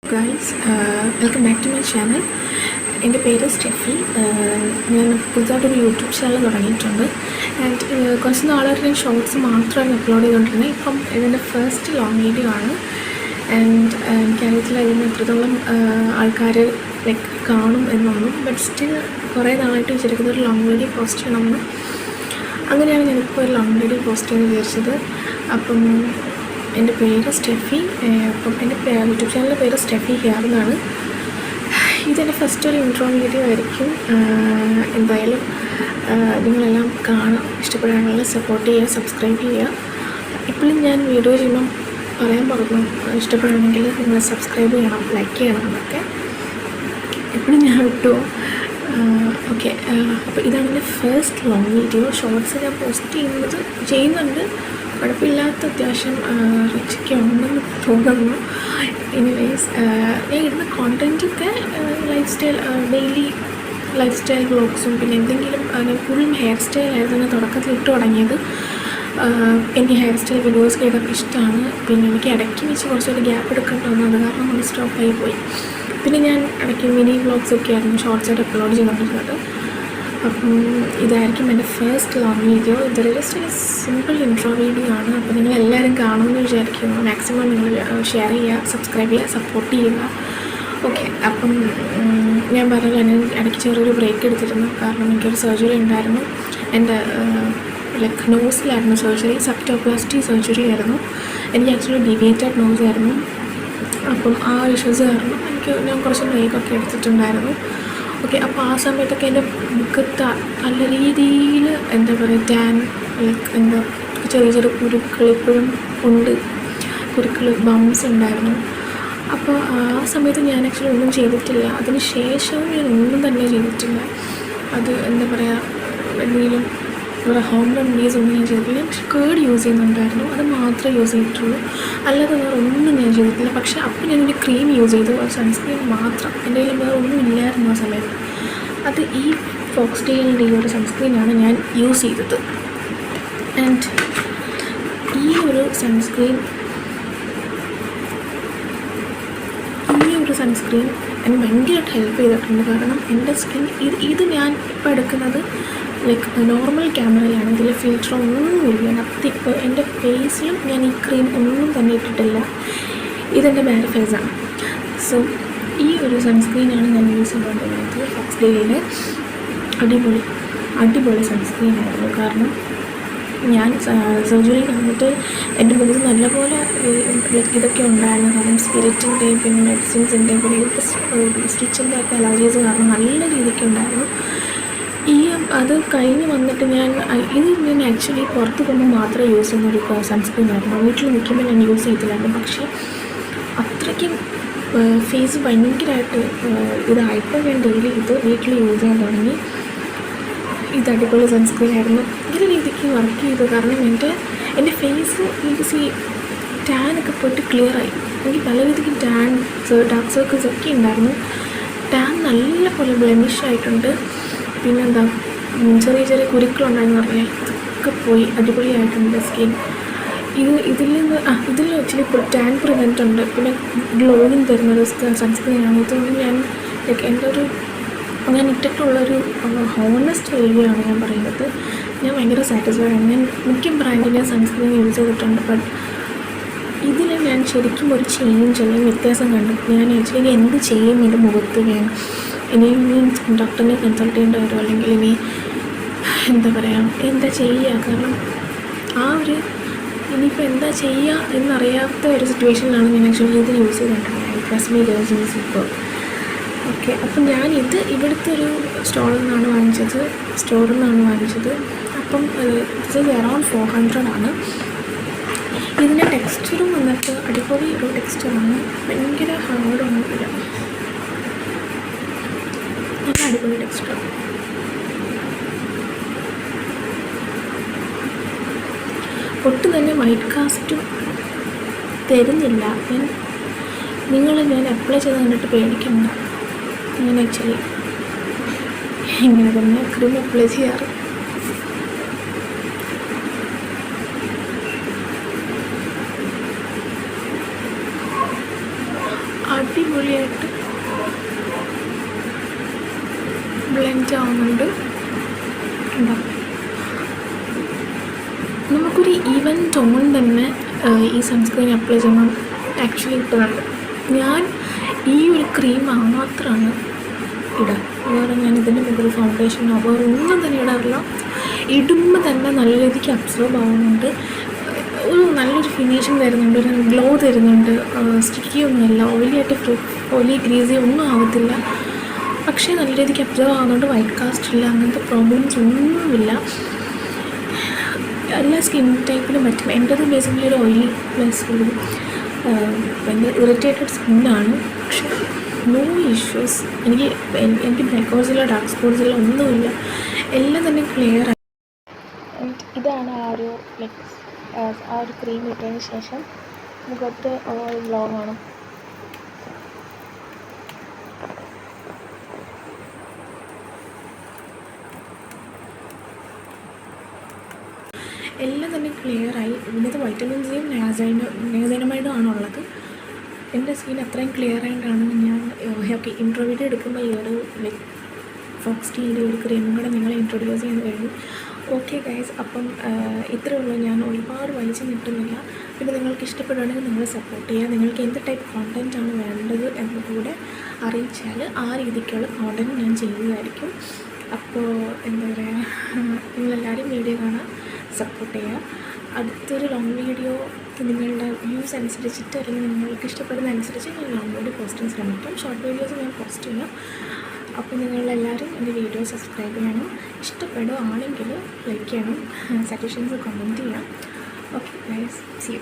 Guys, welcome back to my channel. എൻ്റെ പേര് സ്റ്റെഫി. ഞാൻ പുതുതായിട്ടൊരു യൂട്യൂബ് ചാനൽ തുടങ്ങിയിട്ടുണ്ട്. ആൻഡ് കുറച്ച് നാളായിട്ട് ഞാൻ ഷോർട്സ് മാത്രമാണ് അപ്ലോഡ് ചെയ്തുകൊണ്ടിരുന്നത്. ഇപ്പം ഇതിൻ്റെ ഫസ്റ്റ് ലോങ് വീഡിയോ ആണ്. ആൻഡ് എനിക്കറിയത്തില്ല ഇതിന് എത്രത്തോളം ആൾക്കാർ ലൈക്ക് കാണും എന്നൊന്നും. ബട്ട് സ്റ്റിൽ കുറേ നാളായിട്ട് വിചാരിക്കുന്ന ഒരു ലോങ് വീഡിയോ പോസ്റ്റ് ചെയ്യണമെന്ന്. അങ്ങനെയാണ് ഞാനിപ്പോൾ ഒരു ലോങ് വീഡിയോ പോസ്റ്റ് ചെയ്യാൻ വിചാരിച്ചത്. അപ്പം എൻ്റെ പേര് സ്റ്റെഫി. അപ്പം എൻ്റെ യൂട്യൂബ് ചാനലിൻ്റെ പേര് സ്റ്റെഫി ഹിയർ എന്നാണ്. ഇതെൻ്റെ ഫസ്റ്റ് ഒരു ഇൻട്രോ വീഡിയോ ആയിരിക്കും. എന്തായാലും നിങ്ങളെല്ലാം കാണാം, ഇഷ്ടപ്പെടുകയാണെങ്കിൽ സപ്പോർട്ട് ചെയ്യുക, സബ്സ്ക്രൈബ് ചെയ്യുക. ഇപ്പോഴും ഞാൻ വീഡിയോ ചെയ്യുമ്പം പറയാൻ പറഞ്ഞു, ഇഷ്ടപ്പെടുകയാണെങ്കിൽ നിങ്ങൾ സബ്സ്ക്രൈബ് ചെയ്യണം, ലൈക്ക് ചെയ്യണം എന്നൊക്കെ എപ്പോഴും ഞാൻ വിട്ടു. ഓക്കെ, അപ്പോൾ ഇതാണ് എൻ്റെ ഫസ്റ്റ് ലോങ് വീഡിയോ. ഷോർട്സ് ഞാൻ പോസ്റ്റ് ചെയ്യുന്നുണ്ട്, കുഴപ്പമില്ലാത്ത അത്യാവശ്യം റിച്ചൊക്കെ ഉണ്ടെന്ന് തോന്നുന്നു. എനിവേസ്, ഞാൻ ഇടുന്ന കോണ്ടൻറ്റൊക്കെ life style, daily life style വ്ളോഗ്സും പിന്നെ എന്തെങ്കിലും. ഞാൻ കൂടുതലും ഹെയർ സ്റ്റൈലായിരുന്നു തുടക്കത്തിൽ ഇട്ട് തുടങ്ങിയത്. എനിക്ക് ഹെയർ സ്റ്റൈൽ വീഡിയോസ് ചെയ്തൊക്കെ ഇഷ്ടമാണ്. പിന്നെ എനിക്ക് ഇടയ്ക്ക് വെച്ച് കുറച്ചൊരു ഗ്യാപ്പ് എടുക്കേണ്ടി വന്നു, അത് കാരണം ഒന്ന് സ്റ്റോപ്പായി പോയി. പിന്നെ ഞാൻ ഇടയ്ക്ക് മിനി വ്ളോഗ്സൊക്കെ ആയിരുന്നു ഷോർട്സായിട്ട് അപ്ലോഡ് ചെയ്തുകൊണ്ടിരുന്നത്. അപ്പം ഇതായിരിക്കും എൻ്റെ ഫസ്റ്റ് ലോങ് വീഡിയോ. ഇതൊരു ജസ്റ്റ് ഒരു സിമ്പിൾ ഇൻട്രോ വീഡിയോ ആണ്. അപ്പോൾ നിങ്ങളെല്ലാവരും കാണുമെന്ന് വിചാരിക്കുന്നു. മാക്സിമം നിങ്ങൾ ഷെയർ ചെയ്യുക, സബ്സ്ക്രൈബ് ചെയ്യുക, സപ്പോർട്ട് ചെയ്യുക. ഓക്കെ, അപ്പം ഞാൻ പറഞ്ഞില്ല, ഞാൻ ഇടയ്ക്ക് ചെറിയൊരു ബ്രേക്ക് എടുത്തിരുന്നു. കാരണം എനിക്കൊരു സർജറി ഉണ്ടായിരുന്നു. എൻ്റെ ലൈക്ക് നോസിലായിരുന്നു സർജറി, സെപ്റ്റോപ്ലാസ്റ്റി സർജറി ആയിരുന്നു. എനിക്ക് ആക്ച്വലി ഡീവിയേറ്റഡ് നോസ് ആയിരുന്നു. അപ്പം ആ ഇഷ്യൂസ് കാരണം ഞാൻ കുറച്ച് ബ്രേക്കൊക്കെ എടുത്തിട്ടുണ്ടായിരുന്നു. ഓക്കെ, അപ്പോൾ ആ സമയത്തൊക്കെ എൻ്റെ മുഖത്ത് നല്ല രീതിയിൽ എന്താ പറയുക, ടാൻ, ലൈക്ക് എന്താ ചെറിയ ചെറിയ കുരുക്കൾ ഇപ്പോഴും ഉണ്ട്, കുരുക്കൾ ബംസ് ഉണ്ടായിരുന്നു. അപ്പോൾ ആ സമയത്ത് ഞാൻ ആക്ച്വലി ഒന്നും ചെയ്തിട്ടില്ല. അതിന് ശേഷവും ഞാൻ ഒന്നും തന്നെ ചെയ്തിട്ടില്ല. അത് എന്താ പറയുക, എന്തെങ്കിലും വേറെ ഹോം റെമഡീസ് ഒന്നും ഞാൻ ചെയ്തിട്ടില്ല. ഞാൻ കേർഡ് യൂസ് ചെയ്യുന്നുണ്ടായിരുന്നു, അത് മാത്രമേ യൂസ് ചെയ്തിട്ടുള്ളൂ. അല്ലാതെ വേറെ ഒന്നും ഞാൻ ചെയ്തിട്ടില്ല. പക്ഷേ അപ്പോൾ ഞാനൊരു ക്രീം യൂസ് ചെയ്തു, സൺസ്ക്രീൻ മാത്രം. എൻ്റെ കയ്യിൽ വേറെ ഒന്നും ഇല്ലായിരുന്നു ആ സമയത്ത്. അത് ഈ ഫോക്സ്ടെയിലിൻ്റെ ഈ ഒരു സൺസ്ക്രീനാണ് ഞാൻ യൂസ് ചെയ്തത്. ആൻഡ് ഈ ഒരു സൺസ്ക്രീൻ എന്നെ ഭയങ്കരമായിട്ട് ഹെൽപ്പ് ചെയ്തിട്ടുണ്ട്. കാരണം എൻ്റെ സ്കിൻ ഇത് ഞാൻ ഇപ്പോൾ എടുക്കുന്നത് ലൈക്ക് നോർമൽ ക്യാമറയിലാണ്. ഇതിൽ ഫിൽറ്റർ ഒന്നുമില്ല. ഇപ്പോൾ എൻ്റെ ഫേസിലും ഞാൻ ഈ ക്രീം ഒന്നും തന്നെ ഇട്ടിട്ടില്ല. ഇതെൻ്റെ വേറെ ഫേസാണ്. സോ ഈ ഒരു സൺസ്ക്രീനാണ് ഞാൻ യൂസ് ചെയ്തുകൊണ്ടിരുന്നത്. ഫോക്സ്ടെയിലിൻ്റെ അടിപൊളി സൺസ്ക്രീനായിരുന്നു. കാരണം ഞാൻ സർജറി കഴിഞ്ഞിട്ട് എൻ്റെ മുഖത്ത് നല്ലപോലെ ഇതൊക്കെ ഉണ്ടായിരുന്നു. കാരണം സ്പിരിറ്റിൻ്റെയും പിന്നെ മെഡിസിൻസിൻ്റെയും പിന്നെ സ്റ്റിച്ചിൻ്റെ ഒക്കെ അലർജീസ് കാരണം നല്ല രീതിക്ക് ഉണ്ടായിരുന്നു. അത് കഴിഞ്ഞ് വന്നിട്ട് ഞാൻ ആക്ച്വലി പുറത്ത് പോകുമ്പോൾ മാത്രമേ യൂസ് ചെയ്യുന്നൊരു സൺസ്ക്രീൻ ആയിരുന്നു. വീട്ടിൽ നിൽക്കുമ്പോൾ ഞാൻ യൂസ് ചെയ്തില്ലായിരുന്നു. പക്ഷേ അത്രയ്ക്കും ഫേസ് ഭയങ്കരമായിട്ട് ഇതായപ്പോൾ ഞാൻ ഡെയിലി ഇത് വീട്ടിൽ യൂസ് ചെയ്യാൻ തുടങ്ങി. ഇത് അടിപൊളി സൺസ്ക്രീൻ ആയിരുന്നു. ഭയങ്കര രീതിക്ക് വർക്ക് ചെയ്തു. കാരണം എൻ്റെ ഫേസ് ടാനൊക്കെ പോയിട്ട് ക്ലിയറായി. എനിക്ക് പല രീതിക്ക് ഡാർക്ക് സർക്കിൾസ് ഒക്കെ ഉണ്ടായിരുന്നു. ടാൻ നല്ല പോലെ ബ്ലെമിഷ് ആയിട്ടുണ്ട്. പിന്നെന്താ, ചെറിയ ചെറിയ കുരുക്കളുണ്ടായിരുന്നു പറഞ്ഞാൽ ഇതൊക്കെ പോയി അടിപൊളിയായിട്ടുണ്ട് സ്കിൻ. ഇതിൽ ആക്ച്വലി ടാൻ പ്രിവെൻ്റ് ഉണ്ട്. പിന്നെ ഗ്ലോയിങ് തരുന്നൊരു സൺസ്ക്രീനാണ്. ഇതൊന്നും ഞാൻ ഇട്ടിട്ടുള്ളൊരു ഹോണസ്റ്റ് റിവ്യൂ ആണ് ഞാൻ പറയുന്നത്. ഞാൻ ഭയങ്കര സാറ്റിസ്ഫൈഡ് ആണ്. ഞാൻ മിക്ക ബ്രാൻഡിൻ്റെ സൺസ്ക്രീൻ യൂസ് ചെയ്തിട്ടുണ്ട്. ബട്ട് ഇതിൽ ഞാൻ ശരിക്കും ഒരു ചേഞ്ച് അല്ലെങ്കിൽ വ്യത്യാസം കണ്ടു. ഞാൻ ആക്ച്വലി എന്ത് ചെയ്യും എൻ്റെ മുഖത്ത് വേണം, ഇനി ഡോക്ടറിനെ കൺസൾട്ട് ചെയ്യേണ്ടി വരും, അല്ലെങ്കിൽ ഇനി എന്താ ചെയ്യുക. കാരണം ഇനിയിപ്പോൾ എന്താ ചെയ്യുക എന്നറിയാത്ത ഒരു സിറ്റുവേഷനിലാണ് ഞാൻ ആക്ച്വലി ഇത് യൂസ് ചെയ്തിട്ടുണ്ടായത്. ട്രസ്റ്റ് മീ ഗേൾസ്, യൂസ് ഇപ്പോൾ. ഓക്കെ, അപ്പം ഞാനിത് ഇവിടുത്തെ ഒരു സ്റ്റോറിൽ നിന്നാണ് വാങ്ങിച്ചത്. അപ്പം ഇത് അറൗണ്ട് 400 ആണ്. ഇതിൻ്റെ ടെക്സ്ചറും വന്നിട്ട് അടിപൊളി ഒരു ടെക്സ്ചറാണ്. ഭയങ്കര ഹാർഡൊന്നുമില്ല, നല്ല അടിപൊളി ടെക്സ്ചർ. ഒട്ടും തന്നെ വൈറ്റ് കാസ്റ്റ് തരുന്നില്ല. ഞാൻ അപ്ലൈ ചെയ്ത് കണ്ടിട്ട് പേടിക്കണ്ട. ഞാൻ ആക്ച്വലി ഇങ്ങനെ തന്നെ ക്രീം അപ്ലൈ ചെയ്യാറ്. അടിപൊളിയായിട്ട് ബ്ലെൻഡ് ആവുന്നുണ്ട്. ഉണ്ടോ? നമുക്കൊരു ഈവൻ ടോൺ തന്നെ ഈ സൺസ്ക്രീൻ അപ്ലൈ ചെയ്യുമ്പോൾ ആക്ച്വലി കിട്ടുന്നുണ്ട്. ഞാൻ ഈ ഒരു ക്രീം മാത്രമാണ് ഇടാം, വേറെ ഞാൻ ഇതിൻ്റെ മുകളിൽ ഫൗണ്ടേഷനോ വേറെ ഒന്നും തന്നെ ഇടാറില്ല. ഇടുമ്പോൾ തന്നെ നല്ല രീതിക്ക് അബ്സോർബ് ആവുന്നുണ്ട്, ഒരു നല്ലൊരു ഫിനിഷിങ് തരുന്നുണ്ട്, ഒരു ഗ്ലോ തരുന്നുണ്ട്. സ്റ്റിക്കി ഒന്നുമല്ല, ഓയിലി ഗ്രീസി ഒന്നും ആവത്തില്ല, പക്ഷേ നല്ല രീതിക്ക് അബ്സോർവ് ആവുന്നുണ്ട്. വൈറ്റ് കാസ്റ്റ് ഇല്ല, അങ്ങനത്തെ പ്രോബ്ലംസ് ഒന്നുമില്ല. എല്ലാ സ്കിൻ ടൈപ്പിനും പറ്റും. എൻ്റെത് ബേസിക്കലി ഒരു ഓയിലി പ്ലസ് ഒരു ഭയങ്കര ഇറിറ്റേറ്റഡ് സ്കിന്നാണ്, പക്ഷേ നോ ഇഷ്യൂസ്. എനിക്ക് ബ്ലാക്ക് ഹോൾസില്ല, ഡാർക്ക് സ്പോട്സില്ല, ഒന്നുമില്ല, എല്ലാം തന്നെ ക്ലിയർ ആയി. ഇതാണ് ആ ഒരു ക്രീം ഇട്ടതിന് ശേഷം മുഖത്ത് ഗ്ലോ കാണും. എല്ലാം തന്നെ ക്ലിയറായി. ഇതിനകത്ത് വൈറ്റമിൻ സിയും നയാസൈനമൈഡും ആണുള്ളത്. എൻ്റെ സ്കിൻ അത്രയും ക്ലിയർ ആയിട്ടാണ് ഞാൻ ഇൻട്രോ വീഡിയോ എടുക്കുമ്പോൾ ഈ ഒരു ഫോക്സ് ടീയുടെ ഒരു ക്രീമും കൂടെ നിങ്ങളെ ഇൻട്രൊഡ്യൂസ് ചെയ്യാൻ കഴിഞ്ഞു. ഓക്കെ ഗൈസ്, അപ്പം ഇത്രയേ ഉള്ളൂ. ഞാൻ ഒരുപാട് വലിച്ചു നിട്ടുന്നില്ല. പിന്നെ നിങ്ങൾക്ക് ഇഷ്ടപ്പെടുകയാണെങ്കിൽ നിങ്ങൾ സപ്പോർട്ട് ചെയ്യുക. നിങ്ങൾക്ക് എന്ത് ടൈപ്പ് കോണ്ടൻറ്റാണ് വേണ്ടത് എന്ന് കൂടെ അറിയിച്ചാൽ ആ രീതിക്കുള്ള കോണ്ടൻറ്റ് ഞാൻ ചെയ്യുന്നതായിരിക്കും. അപ്പോൾ എന്താ പറയുക, നിങ്ങളെല്ലാവരും വീഡിയോ കാണാൻ സപ്പോർട്ട് ചെയ്യുക. അടുത്തൊരു ലോങ് വീഡിയോ നിങ്ങളുടെ വ്യൂസ് അനുസരിച്ചിട്ട് അല്ലെങ്കിൽ നിങ്ങൾക്ക് ഇഷ്ടപ്പെടുന്ന അനുസരിച്ച് ഞാൻ ലോങ് വീഡിയോ പോസ്റ്റ് ചെയ്യാൻ ശ്രമിക്കും. ഷോർട്ട് വീഡിയോസ് ഞാൻ പോസ്റ്റ് ചെയ്യാം. അപ്പോൾ നിങ്ങളെല്ലാവരും എൻ്റെ വീഡിയോ സബ്സ്ക്രൈബ് ചെയ്യണം. ഇഷ്ടപ്പെടുകയാണെങ്കിൽ ലൈക്ക് ചെയ്യണം, സജഷൻസ് കമൻറ്റ് ചെയ്യാം. Okay guys, see U.